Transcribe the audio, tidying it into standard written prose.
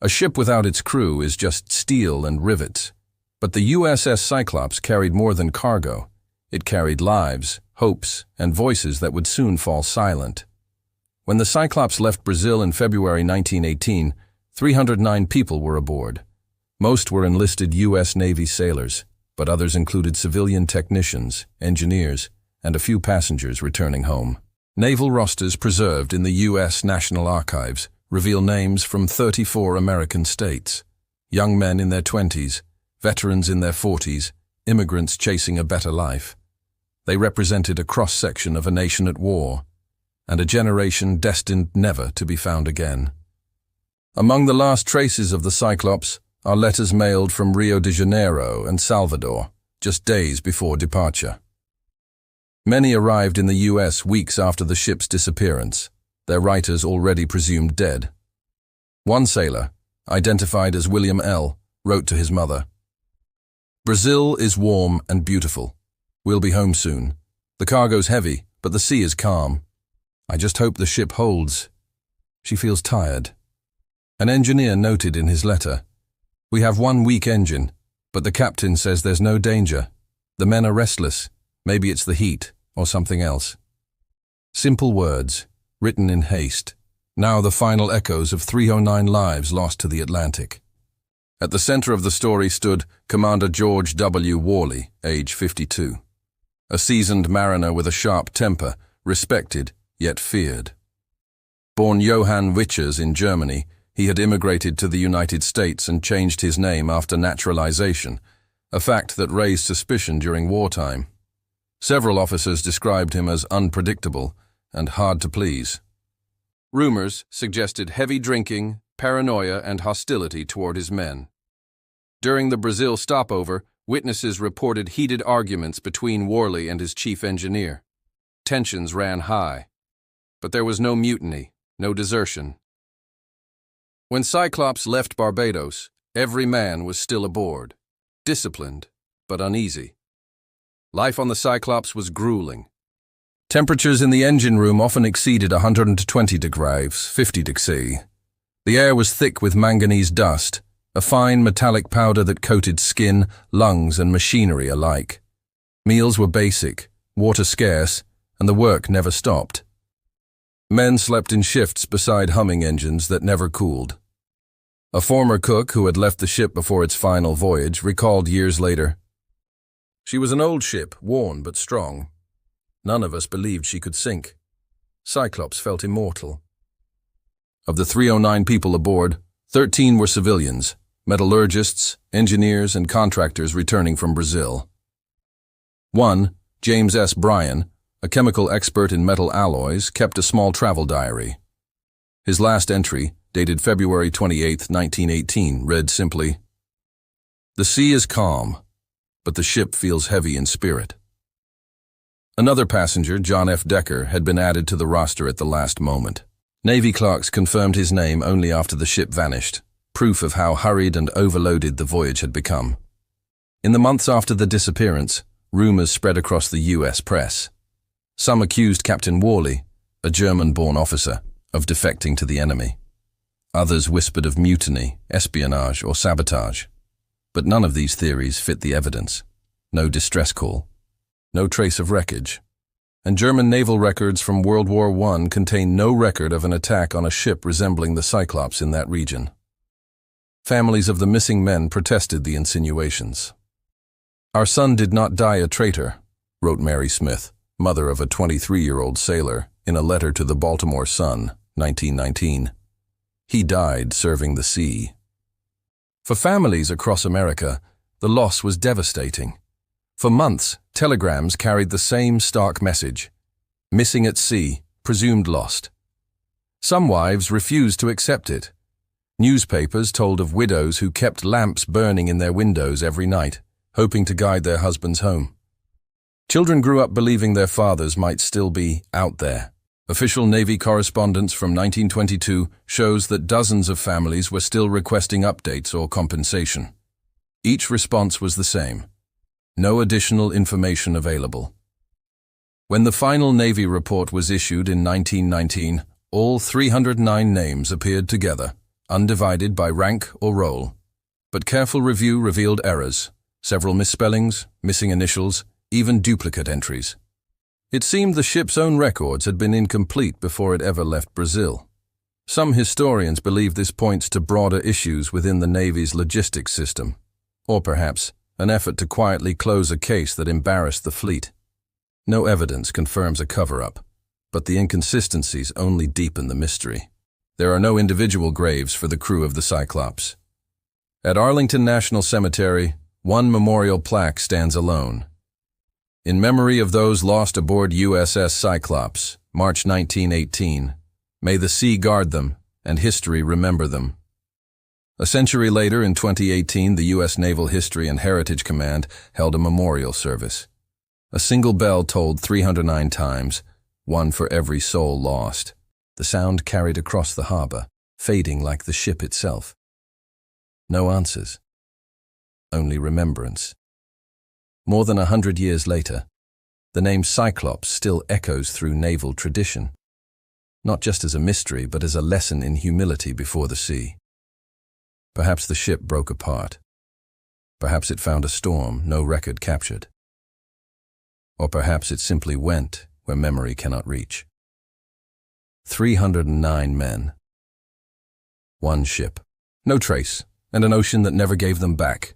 A ship without its crew is just steel and rivets. But the USS Cyclops carried more than cargo. It carried lives, hopes, and voices that would soon fall silent. When the Cyclops left Brazil in February 1918, 309 people were aboard. Most were enlisted U.S. Navy sailors, but others included civilian technicians, engineers, and a few passengers returning home. Naval rosters preserved in the U.S. National Archives reveal names from 34 American states. Young men in their 20s, veterans in their 40s, immigrants chasing a better life. They represented a cross-section of a nation at war, and a generation destined never to be found again. Among the last traces of the Cyclops are letters mailed from Rio de Janeiro and Salvador, just days before departure. Many arrived in the U.S. weeks after the ship's disappearance, their writers already presumed dead. One sailor, identified as William L., wrote to his mother, "Brazil is warm and beautiful. We'll be home soon. The cargo's heavy, but the sea is calm. I just hope the ship holds. She feels tired." An engineer noted in his letter, "We have one weak engine, but the captain says there's no danger. The men are restless. Maybe it's the heat or something else." Simple words, written in haste, now the final echoes of 309 lives lost to the Atlantic. At the center of the story stood Commander George W. Worley, age 52. A seasoned mariner with a sharp temper, respected yet feared. Born Johann Wichers in Germany, he had immigrated to the United States and changed his name after naturalization, a fact that raised suspicion during wartime. Several officers described him as unpredictable and hard to please. Rumors suggested heavy drinking, paranoia, and hostility toward his men. During the Brazil stopover, witnesses reported heated arguments between Worley and his chief engineer. Tensions ran high, but there was no mutiny, no desertion. When Cyclops left Barbados, every man was still aboard, disciplined but uneasy. Life on the Cyclops was grueling. Temperatures in the engine room often exceeded 120 degrees, 50 degrees. The air was thick with manganese dust, a fine metallic powder that coated skin, lungs, and machinery alike. Meals were basic, water scarce, and the work never stopped. Men slept in shifts beside humming engines that never cooled. A former cook who had left the ship before its final voyage recalled years later, "She was an old ship, worn but strong. None of us believed she could sink. Cyclops felt immortal." Of the 309 people aboard, 13 were civilians, metallurgists, engineers, and contractors returning from Brazil. One, James S. Bryan, a chemical expert in metal alloys, kept a small travel diary. His last entry, dated February 28, 1918, read simply, "The sea is calm, but the ship feels heavy in spirit." Another passenger, John F. Decker, had been added to the roster at the last moment. Navy clerks confirmed his name only after the ship vanished, proof of how hurried and overloaded the voyage had become. In the months after the disappearance, rumors spread across the U.S. press. Some accused Captain Worley, a German-born officer, of defecting to the enemy. Others whispered of mutiny, espionage, or sabotage. But none of these theories fit the evidence. No distress call. No trace of wreckage. And German naval records from World War I contain no record of an attack on a ship resembling the Cyclops in that region. Families of the missing men protested the insinuations. "Our son did not die a traitor," wrote Mary Smith, mother of a 23-year-old sailor, in a letter to the Baltimore Sun, 1919. "He died serving the sea." For families across America, the loss was devastating. For months, telegrams carried the same stark message: missing at sea, presumed lost. Some wives refused to accept it. Newspapers told of widows who kept lamps burning in their windows every night, hoping to guide their husbands home. Children grew up believing their fathers might still be out there. Official Navy correspondence from 1922 shows that dozens of families were still requesting updates or compensation. Each response was the same: no additional information available. When the final Navy report was issued in 1919, all 309 names appeared together, undivided by rank or role. But careful review revealed errors, several misspellings, missing initials, even duplicate entries. It seemed the ship's own records had been incomplete before it ever left Brazil. Some historians believe this points to broader issues within the Navy's logistics system, or perhaps an effort to quietly close a case that embarrassed the fleet. No evidence confirms a cover-up, but the inconsistencies only deepen the mystery. There are no individual graves for the crew of the Cyclops. At Arlington National Cemetery, one memorial plaque stands alone. In memory of those lost aboard USS Cyclops, March 1918, may the sea guard them and history remember them. A century later, in 2018, the U.S. Naval History and Heritage Command held a memorial service. A single bell tolled 309 times, one for every soul lost. The sound carried across the harbor, fading like the ship itself. No answers. Only remembrance. More than 100 years later, the name Cyclops still echoes through naval tradition, not just as a mystery, but as a lesson in humility before the sea. Perhaps the ship broke apart. Perhaps it found a storm no record captured. Or perhaps it simply went where memory cannot reach. 309 men. One ship. No trace, and an ocean that never gave them back.